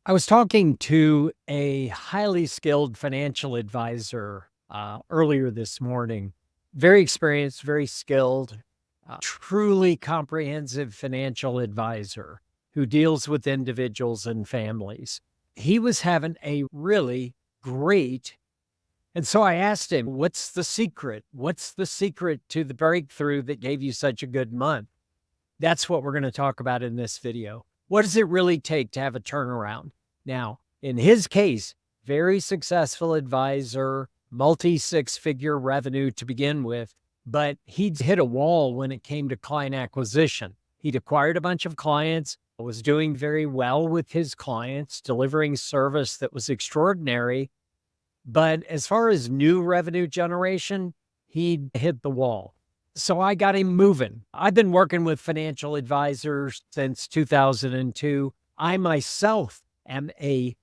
I was talking to a highly skilled financial advisor earlier this morning. Very experienced, very skilled, truly comprehensive financial advisor who deals with individuals and families. He was having a really great. And so I asked him, what's the secret? What's the secret to the breakthrough that gave you such a good month? That's what we're going to talk about in this video. What does it really take to have a turnaround? Now, in his case, very successful advisor, multi six-figure revenue to begin with, but he'd hit a wall when it came to client acquisition. He'd acquired a bunch of clients, was doing very well with his clients, delivering service that was extraordinary. But as far as new revenue generation, he'd hit the wall. So I got him moving. I've been working with financial advisors since 2002. I myself am a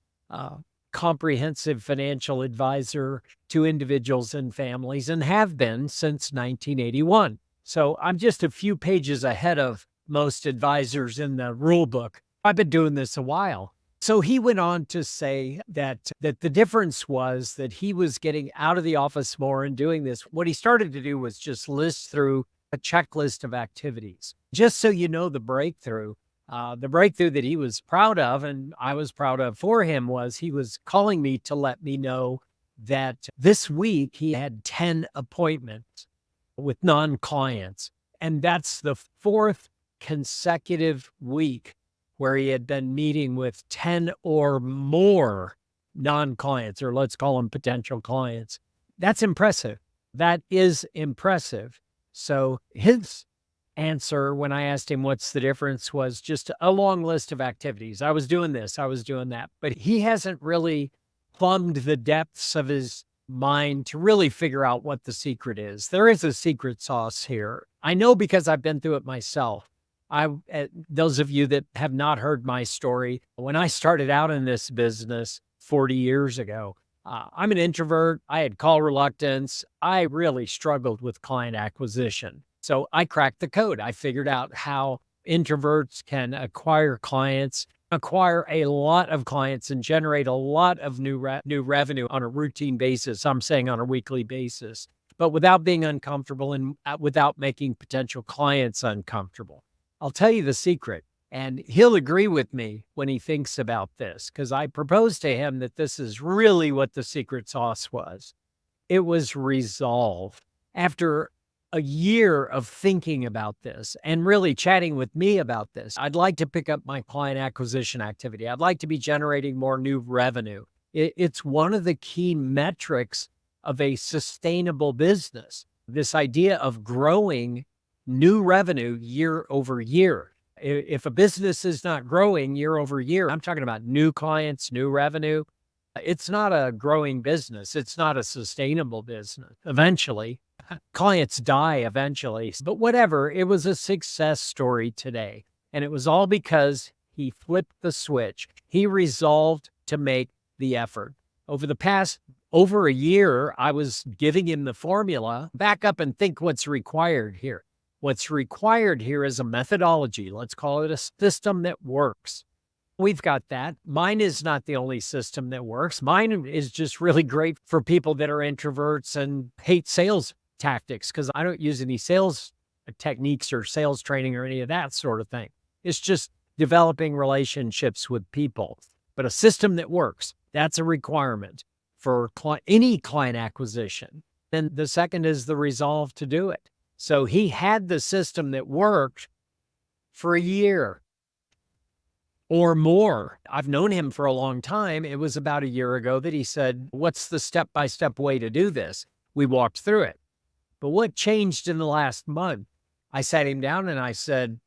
comprehensive financial advisor to individuals and families and have been since 1981. So I'm just a few pages ahead of most advisors in the rule book. I've been doing this a while. So he went on to say that the difference was that he was getting out of the office more and doing this. What he started to do was just list through a checklist of activities. Just so you know, the breakthrough that he was proud of and I was proud of for him was he was calling me to let me know that this week he had 10 appointments with non-clients. And that's the fourth consecutive week where he had been meeting with 10 or more non-clients, or let's call them potential clients. That's impressive. That is impressive. So his answer when I asked him what's the difference was just a long list of activities. I was doing this, I was doing that, but he hasn't really plumbed the depths of his mind to really figure out what the secret is. There is a secret sauce here. I know because I've been through it myself. Those of you that have not heard my story, when I started out in this business 40 years ago, I'm an introvert. I had call reluctance. I really struggled with client acquisition. So I cracked the code. I figured out how introverts can acquire clients, acquire a lot of clients, and generate a lot of new revenue on a routine basis. I'm saying on a weekly basis, but without being uncomfortable and without making potential clients uncomfortable. I'll tell you the secret, and he'll agree with me when he thinks about this, because I proposed to him that this is really what the secret sauce was. It was resolve. After a year of thinking about this and really chatting with me about this, I'd like to pick up my client acquisition activity. I'd like to be generating more new revenue. It's one of the key metrics of a sustainable business. This idea of growing new revenue year over year. If a business is not growing year over year, I'm talking about new clients, new revenue. It's not a growing business. It's not a sustainable business. Eventually, clients die eventually, but whatever, it was a success story today. And it was all because he flipped the switch. He resolved to make the effort. Over a year, I was giving him the formula. Back up and think what's required here. What's required here is a methodology. Let's call it a system that works. We've got that. Mine is not the only system that works. Mine is just really great for people that are introverts and hate sales tactics because I don't use any sales techniques or sales training or any of that sort of thing. It's just developing relationships with people. But a system that works, that's a requirement for any client acquisition. Then the second is the resolve to do it. So he had the system that worked for a year or more. I've known him for a long time. It was about a year ago that he said, what's the step-by-step way to do this? We walked through it. But what changed in the last month? I sat him down and I said,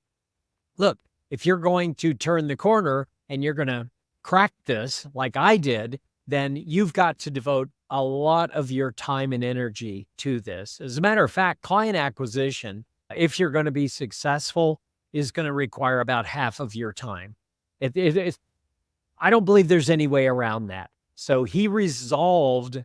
look, if you're going to turn the corner and you're going to crack this like I did, then you've got to devote a lot of your time and energy to this. As a matter of fact, client acquisition, if you're going to be successful, is going to require about half of your time. I don't believe there's any way around that. So he resolved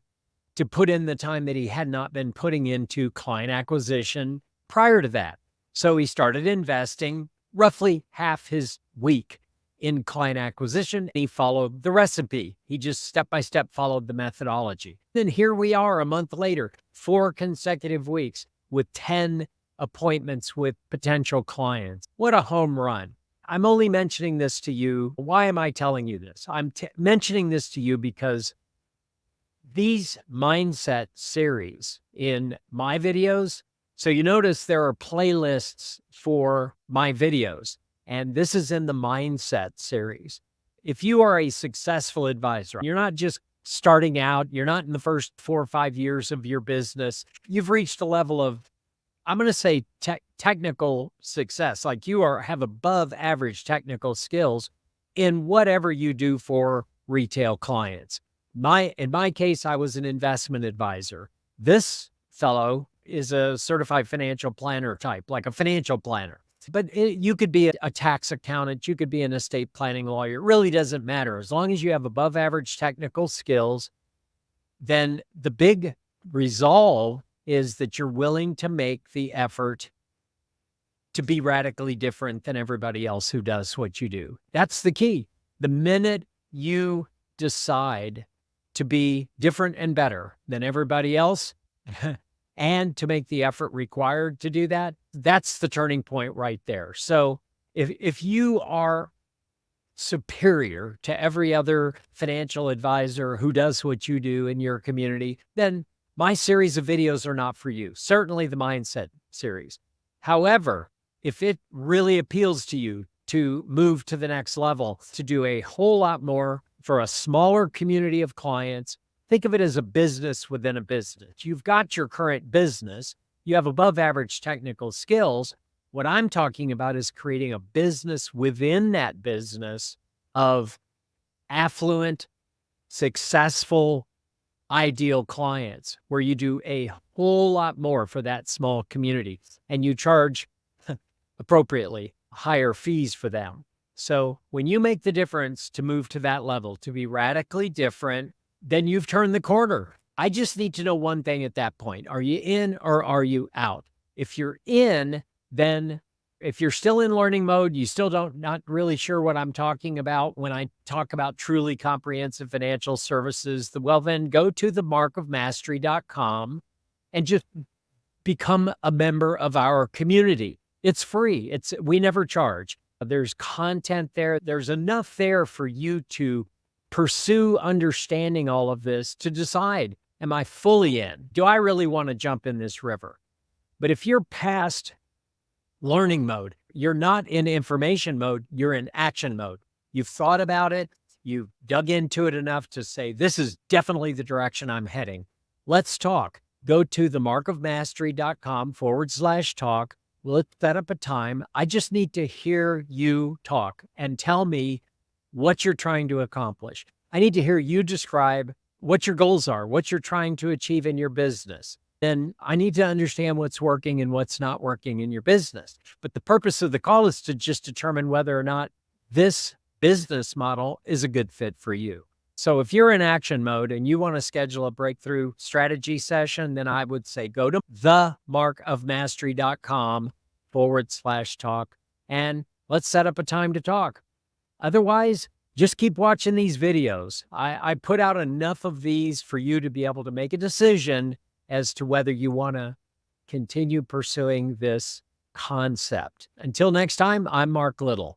to put in the time that he had not been putting into client acquisition prior to that. So he started investing roughly half his week in client acquisition. He followed the recipe. He just step by step followed the methodology. Then here we are a month later, 4 consecutive weeks with 10 appointments with potential clients. What a home run. I'm only mentioning this to you. Why am I telling you this? I'm mentioning this to you because these mindset series in my videos, so you notice there are playlists for my videos, and this is in the mindset series. If you are a successful advisor, you're not just starting out, you're not in the first 4 or 5 years of your business, you've reached a level of, I'm going to say technical success, like you have above average technical skills in whatever you do for retail clients. In my case, I was an investment advisor. This fellow is a certified financial planner type, like a financial planner. But you could be a tax accountant, you could be an estate planning lawyer. It really doesn't matter. As long as you have above average technical skills, then the big resolve is that you're willing to make the effort to be radically different than everybody else who does what you do. That's the key. The minute you decide to be different and better than everybody else and to make the effort required to do that, that's the turning point right there. So if you are superior to every other financial advisor who does what you do in your community, then my series of videos are not for you. Certainly the mindset series. However, if it really appeals to you to move to the next level, to do a whole lot more for a smaller community of clients, think of it as a business within a business. You've got your current business. You have above average technical skills. What I'm talking about is creating a business within that business of affluent, successful, ideal clients where you do a whole lot more for that small community and you charge appropriately higher fees for them. So when you make the difference to move to that level, to be radically different, then you've turned the corner. I just need to know one thing at that point. Are you in or are you out? If you're in, then if you're still in learning mode, you still not really sure what I'm talking about when I talk about truly comprehensive financial services, well, then go to themarkofmastery.com and just become a member of our community. It's free. We never charge. There's content there. There's enough there for you to pursue understanding all of this to decide, am I fully in? Do I really want to jump in this river? But if you're past learning mode, you're not in information mode, you're in action mode. You've thought about it. You've dug into it enough to say, this is definitely the direction I'm heading. Let's talk. Go to themarkofmastery.com/talk. Let's set up a time. I just need to hear you talk and tell me what you're trying to accomplish. I need to hear you describe what your goals are, what you're trying to achieve in your business. Then I need to understand what's working and what's not working in your business. But the purpose of the call is to just determine whether or not this business model is a good fit for you. So if you're in action mode and you want to schedule a breakthrough strategy session, then I would say go to themarkofmastery.com/talk and let's set up a time to talk. Otherwise, just keep watching these videos. I put out enough of these for you to be able to make a decision as to whether you want to continue pursuing this concept. Until next time, I'm Mark Little.